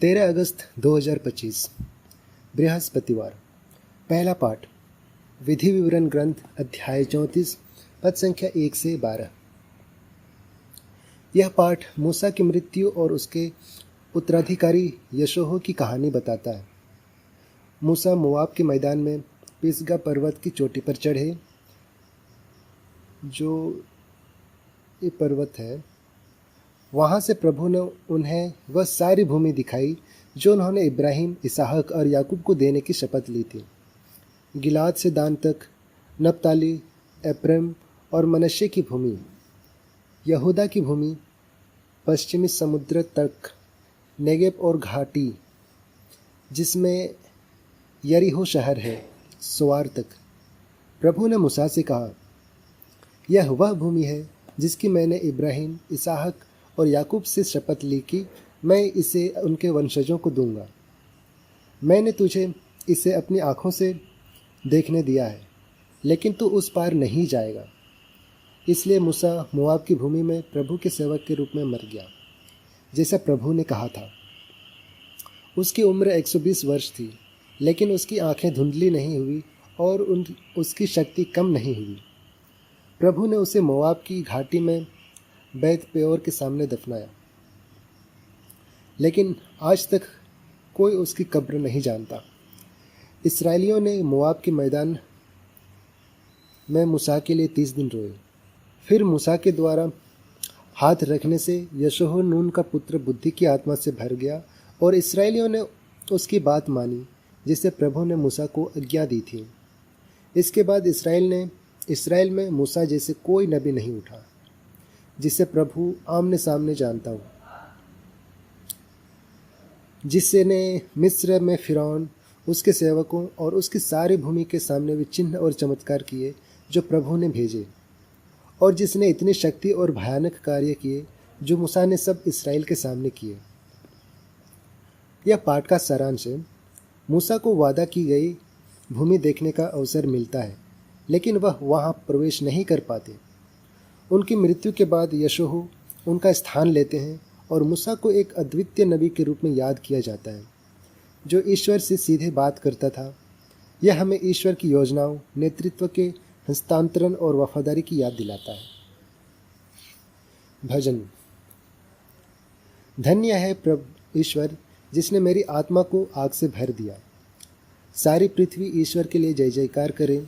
13 अगस्त 2025 बृहस्पतिवार। पहला पाठ विधि विवरण ग्रंथ अध्याय 34 पद संख्या 1 से 12। यह पाठ मूसा की मृत्यु और उसके उत्तराधिकारी यशोह की कहानी बताता है। मूसा मोआब के मैदान में पिसगा पर्वत की चोटी पर चढ़े, जो ये पर्वत है। वहाँ से प्रभु ने उन्हें वह सारी भूमि दिखाई जो उन्होंने इब्राहिम, इसहाक और याकूब को देने की शपथ ली थी। गिलाद से दान तक, नप्ताली, एप्रैम और मनश्शे की भूमि, यहूदा की भूमि, पश्चिमी समुद्र तक, नेगेब और घाटी जिसमें यरीहो शहर है, सोआर तक। प्रभु ने मूसा से कहा, यह वह भूमि है जिसकी मैंने इब्राहिम, इसहाक और याकूब से शपथ ली कि मैं इसे उनके वंशजों को दूंगा। मैंने तुझे इसे अपनी आँखों से देखने दिया है, लेकिन तू उस पार नहीं जाएगा। इसलिए मूसा मोआब की भूमि में प्रभु के सेवक के रूप में मर गया, जैसा प्रभु ने कहा था। उसकी उम्र 120 वर्ष थी, लेकिन उसकी आँखें धुंधली नहीं हुई और उसकी शक्ति कम नहीं हुई। प्रभु ने उसे मोआब की घाटी में बैत पेओर के सामने दफनाया, लेकिन आज तक कोई उसकी कब्र नहीं जानता। इस्राएलियों ने मोआब के मैदान में मूसा के लिए 30 दिन रोए। फिर मूसा के द्वारा हाथ रखने से यशोह नून का पुत्र बुद्धि की आत्मा से भर गया और इस्राएलियों ने उसकी बात मानी, जिसे प्रभु ने मूसा को आज्ञा दी थी। इसके बाद इस्राएल में मूसा जैसे कोई नबी नहीं उठा, जिसे प्रभु आमने सामने जानता हूँ, जिसने मिस्र में फिरौन, उसके सेवकों और उसकी सारी भूमि के सामने भी चिन्ह और चमत्कार किए जो प्रभु ने भेजे, और जिसने इतनी शक्ति और भयानक कार्य किए जो मूसा ने सब इस्राएल के सामने किए। यह पाठ का सारांश है। मूसा को वादा की गई भूमि देखने का अवसर मिलता है, लेकिन वह वहाँ प्रवेश नहीं कर पाते। उनकी मृत्यु के बाद यशोह उनका स्थान लेते हैं और मूसा को एक अद्वितीय नबी के रूप में याद किया जाता है, जो ईश्वर से सीधे बात करता था। यह हमें ईश्वर की योजनाओं, नेतृत्व के हस्तांतरण और वफादारी की याद दिलाता है। भजन। धन्य है प्रभु ईश्वर, जिसने मेरी आत्मा को आग से भर दिया। सारी पृथ्वी ईश्वर के लिए जय जयकार करे,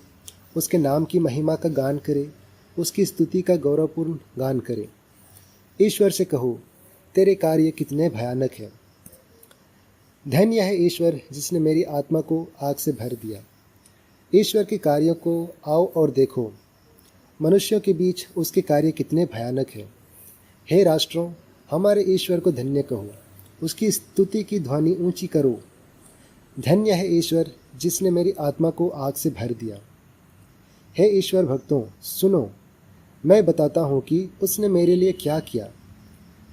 उसके नाम की महिमा का गान करे, उसकी स्तुति का गौरवपूर्ण गान करे। ईश्वर से कहो, तेरे कार्य कितने भयानक हैं। धन्य है ईश्वर, जिसने मेरी आत्मा को आग से भर दिया। ईश्वर के कार्यों को आओ और देखो, मनुष्यों के बीच उसके कार्य कितने भयानक हैं। हे राष्ट्रों, हमारे ईश्वर को धन्य कहो, उसकी स्तुति की ध्वनि ऊंची करो। धन्य है ईश्वर, जिसने मेरी आत्मा को आग से भर दिया। हे ईश्वर भक्तों, सुनो, मैं बताता हूँ कि उसने मेरे लिए क्या किया।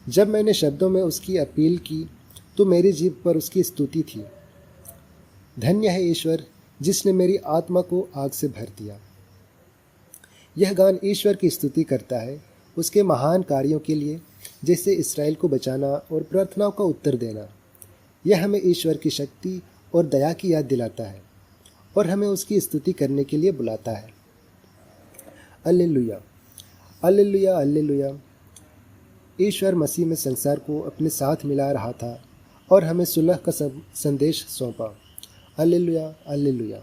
जब मैंने शब्दों में उसकी अपील की तो मेरी जीभ पर उसकी स्तुति थी। धन्य है ईश्वर, जिसने मेरी आत्मा को आग से भर दिया। यह गान ईश्वर की स्तुति करता है, उसके महान कार्यों के लिए, जैसे इस्राएल को बचाना और प्रार्थनाओं का उत्तर देना। यह हमें ईश्वर की शक्ति और दया की याद दिलाता है और हमें उसकी स्तुति करने के लिए बुलाता है। Alleluia, alleluia, alleluia. ईश्वर मसीह में संसार को अपने साथ मिला रहा था और हमें सुलह का संदेश सौंपा। Alleluia, alleluia.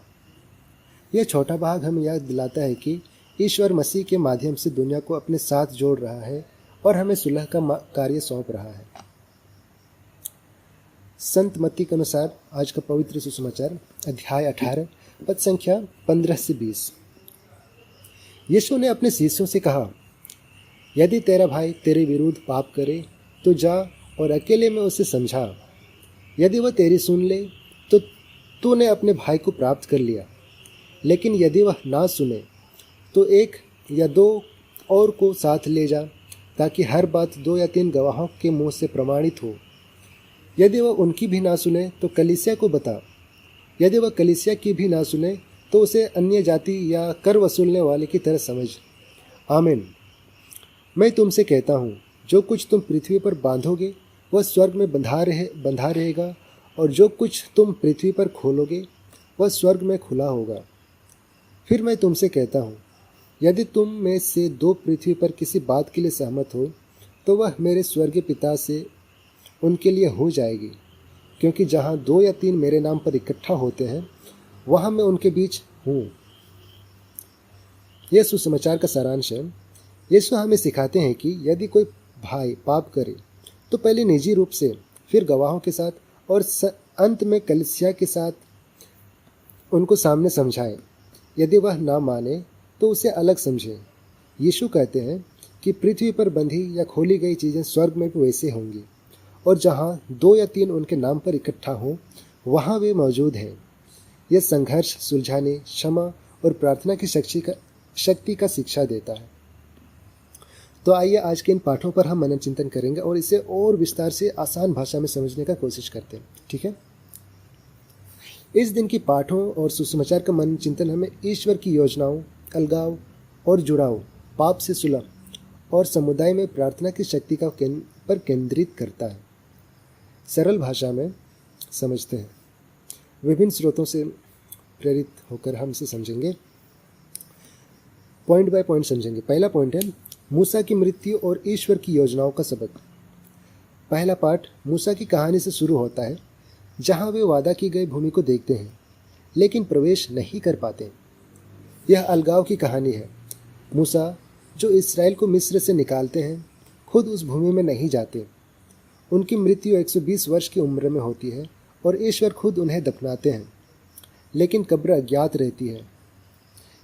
यह छोटा भाग हमें याद दिलाता है कि ईश्वर मसीह के माध्यम से दुनिया को अपने साथ जोड़ रहा है और हमें सुलह का कार्य सौंप रहा है। संत मत्ती के अनुसार आज का पवित्र सुसमाचार अध्याय 18 पद संख्या 15 से 20। यीशु ने अपने शिष्यों से कहा, यदि तेरा भाई तेरे विरुद्ध पाप करे तो जा और अकेले में उसे समझा। यदि वह तेरी सुन ले तो तूने अपने भाई को प्राप्त कर लिया। लेकिन यदि वह ना सुने तो 1 या 2 और को साथ ले जा, ताकि हर बात 2 या 3 गवाहों के मुंह से प्रमाणित हो। यदि वह उनकी भी ना सुने तो कलीसिया को बता। यदि वह कलीसिया की भी ना सुने तो उसे अन्य जाति या कर वसूलने वाले की तरह समझ। आमीन। मैं तुमसे कहता हूँ, जो कुछ तुम पृथ्वी पर बांधोगे वह स्वर्ग में बंधा रहेगा, और जो कुछ तुम पृथ्वी पर खोलोगे वह स्वर्ग में खुला होगा। फिर मैं तुमसे कहता हूँ, यदि तुम में से दो पृथ्वी पर किसी बात के लिए सहमत हो, तो वह मेरे स्वर्गीय पिता से उनके लिए हो जाएगी। क्योंकि जहाँ दो या तीन मेरे नाम पर इकट्ठा होते हैं, वहाँ मैं उनके बीच हूँ। यह सुसमाचार का सारांश है। यीशु हमें सिखाते हैं कि यदि कोई भाई पाप करे तो पहले निजी रूप से, फिर गवाहों के साथ, और अंत में कलीसिया के साथ उनको सामने समझाएं। यदि वह ना माने तो उसे अलग समझें। यीशु कहते हैं कि पृथ्वी पर बंधी या खोली गई चीज़ें स्वर्ग में भी वैसे होंगी, और जहाँ दो या तीन उनके नाम पर इकट्ठा हों, वहाँ वे मौजूद हैं। यह संघर्ष सुलझाने, क्षमा और प्रार्थना की शक्ति का शिक्षा देता है। तो आइए आज के इन पाठों पर हम मनन चिंतन करेंगे और इसे और विस्तार से आसान भाषा में समझने का कोशिश करते हैं। ठीक है। इस दिन की पाठों और सुसमाचार का मनन चिंतन हमें ईश्वर की योजनाओं, अलगाव और जुड़ाव, पाप से सुलह और समुदाय में प्रार्थना की शक्ति पर केंद्रित करता है। सरल भाषा में समझते हैं, विभिन्न स्रोतों से प्रेरित होकर हम इसे समझेंगे, पॉइंट बाय पॉइंट समझेंगे। पहला पॉइंट है मूसा की मृत्यु और ईश्वर की योजनाओं का सबक। पहला पाठ मूसा की कहानी से शुरू होता है, जहां वे वादा की गई भूमि को देखते हैं लेकिन प्रवेश नहीं कर पाते। यह अलगाव की कहानी है। मूसा जो इस्राएल को मिस्र से निकालते हैं, खुद उस भूमि में नहीं जाते। उनकी मृत्यु 120 वर्ष की उम्र में होती है और ईश्वर खुद उन्हें दफनाते हैं, लेकिन कब्र अज्ञात रहती है।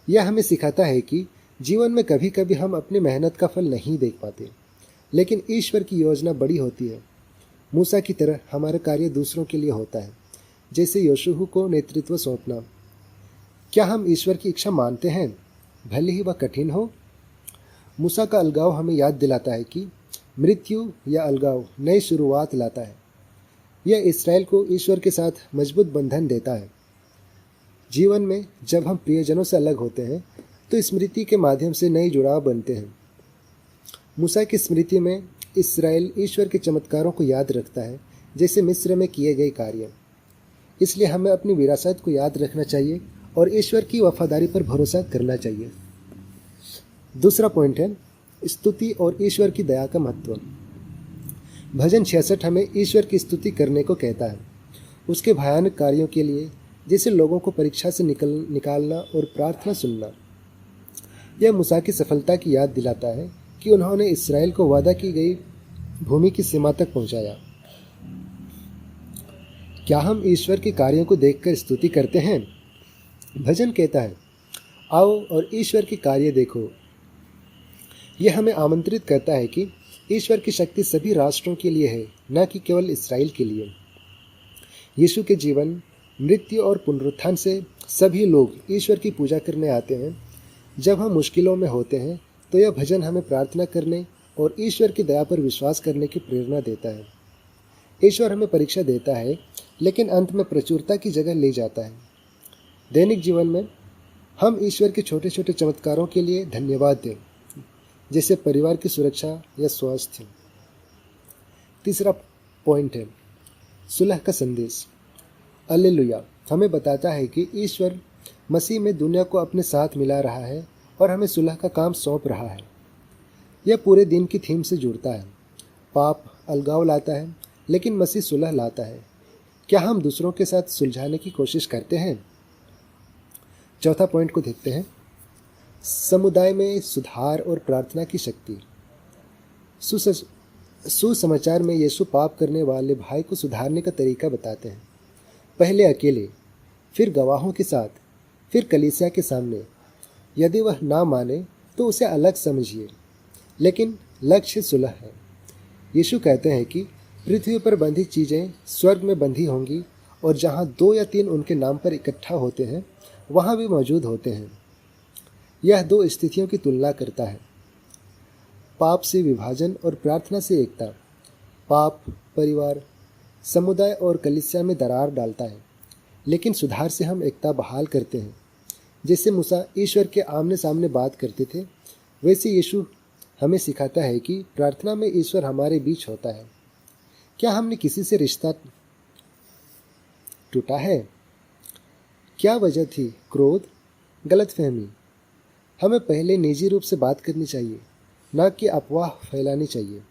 यह हमें सिखाता है कि जीवन में कभी कभी हम अपनी मेहनत का फल नहीं देख पाते, लेकिन ईश्वर की योजना बड़ी होती है। मूसा की तरह हमारा कार्य दूसरों के लिए होता है, जैसे योशुआ को नेतृत्व सौंपना। क्या हम ईश्वर की इच्छा मानते हैं, भले ही वह कठिन हो? मूसा का अलगाव हमें याद दिलाता है कि मृत्यु या अलगाव नई शुरुआत लाता है। यह इस्राएल को ईश्वर के साथ मजबूत बंधन देता है। जीवन में जब हम प्रियजनों से अलग होते हैं तो स्मृति के माध्यम से नए जुड़ाव बनते हैं। मूसा की स्मृति में इस्राएल ईश्वर के चमत्कारों को याद रखता है, जैसे मिस्र में किए गए कार्य। इसलिए हमें अपनी विरासत को याद रखना चाहिए और ईश्वर की वफादारी पर भरोसा करना चाहिए। दूसरा पॉइंट है स्तुति और ईश्वर की दया का महत्व। भजन 66 हमें ईश्वर की स्तुति करने को कहता है, उसके भयानक कार्यों के लिए, जैसे लोगों को परीक्षा से निकालना और प्रार्थना सुनना। यह मूसा की सफलता की याद दिलाता है कि उन्होंने इस्राएल को वादा की गई भूमि की सीमा तक पहुंचाया। क्या हम ईश्वर के कार्यों को देखकर स्तुति करते हैं? भजन कहता है, आओ और ईश्वर के कार्य देखो। यह हमें आमंत्रित करता है कि ईश्वर की शक्ति सभी राष्ट्रों के लिए है, न कि केवल इस्राएल के लिए। यीशु के जीवन, मृत्यु और पुनरुत्थान से सभी लोग ईश्वर की पूजा करने आते हैं। जब हम मुश्किलों में होते हैं तो यह भजन हमें प्रार्थना करने और ईश्वर की दया पर विश्वास करने की प्रेरणा देता है। ईश्वर हमें परीक्षा देता है, लेकिन अंत में प्रचुरता की जगह ले जाता है। दैनिक जीवन में हम ईश्वर के छोटे छोटे चमत्कारों के लिए धन्यवाद दें, जैसे परिवार की सुरक्षा या स्वास्थ्य। तीसरा पॉइंट है सुलह का संदेश। हालेलुया हमें बताता है कि ईश्वर मसीह में दुनिया को अपने साथ मिला रहा है और हमें सुलह का काम सौंप रहा है। यह पूरे दिन की थीम से जुड़ता है। पाप अलगाव लाता है, लेकिन मसीह सुलह लाता है। क्या हम दूसरों के साथ सुलझाने की कोशिश करते हैं? चौथा पॉइंट को देखते हैं, समुदाय में सुधार और प्रार्थना की शक्ति। सुसमाचार में यीशु पाप करने वाले भाई को सुधारने का तरीका बताते हैं। पहले अकेले, फिर गवाहों के साथ, फिर कलीसिया के सामने। यदि वह ना माने तो उसे अलग समझिए, लेकिन लक्ष्य सुलह है। यीशु कहते हैं कि पृथ्वी पर बंधी चीज़ें स्वर्ग में बंधी होंगी, और जहाँ दो या तीन उनके नाम पर इकट्ठा होते हैं, वहाँ भी मौजूद होते हैं। यह दो स्थितियों की तुलना करता है, पाप से विभाजन और प्रार्थना से एकता। पाप परिवार, समुदाय और कलीसिया में दरार डालता है, लेकिन सुधार से हम एकता बहाल करते हैं। जैसे मूसा ईश्वर के आमने सामने बात करते थे, वैसे यीशु हमें सिखाता है कि प्रार्थना में ईश्वर हमारे बीच होता है। क्या हमने किसी से रिश्ता टूटा है? क्या वजह थी? क्रोध, गलतफहमी? हमें पहले निजी रूप से बात करनी चाहिए, ना कि अफवाह फैलानी चाहिए।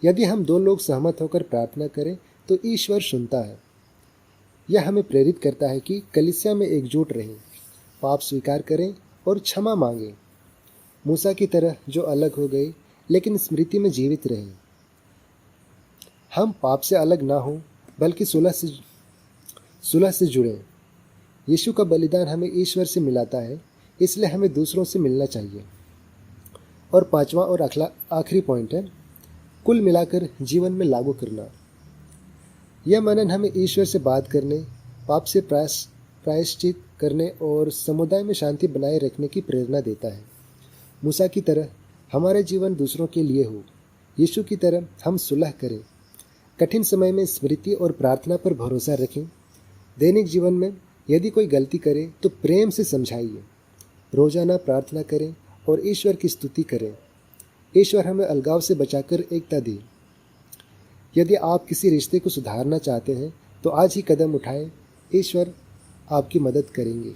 यदि हम दो लोग सहमत होकर प्रार्थना करें तो ईश्वर सुनता है। यह हमें प्रेरित करता है कि कलीसिया में एकजुट रहें, पाप स्वीकार करें और क्षमा मांगें, मूसा की तरह जो अलग हो गए लेकिन स्मृति में जीवित रहें। हम पाप से अलग ना हों बल्कि सुलह से जुड़ें। यीशु का बलिदान हमें ईश्वर से मिलाता है, इसलिए हमें दूसरों से मिलना चाहिए। और पांचवा और आखिरी पॉइंट है, कुल मिलाकर जीवन में लागू करना। यह मनन हमें ईश्वर से बात करने, पाप से प्रायश्चित करने और समुदाय में शांति बनाए रखने की प्रेरणा देता है। मूसा की तरह हमारा जीवन दूसरों के लिए हो। यीशु की तरह हम सुलह करें। कठिन समय में स्मृति और प्रार्थना पर भरोसा रखें। दैनिक जीवन में यदि कोई गलती करे तो प्रेम से समझाइए। रोजाना प्रार्थना करें और ईश्वर की स्तुति करें। ईश्वर हमें अलगाव से बचाकर एकता दे। यदि आप किसी रिश्ते को सुधारना चाहते हैं तो आज ही कदम उठाएं। ईश्वर आपकी मदद करेंगे।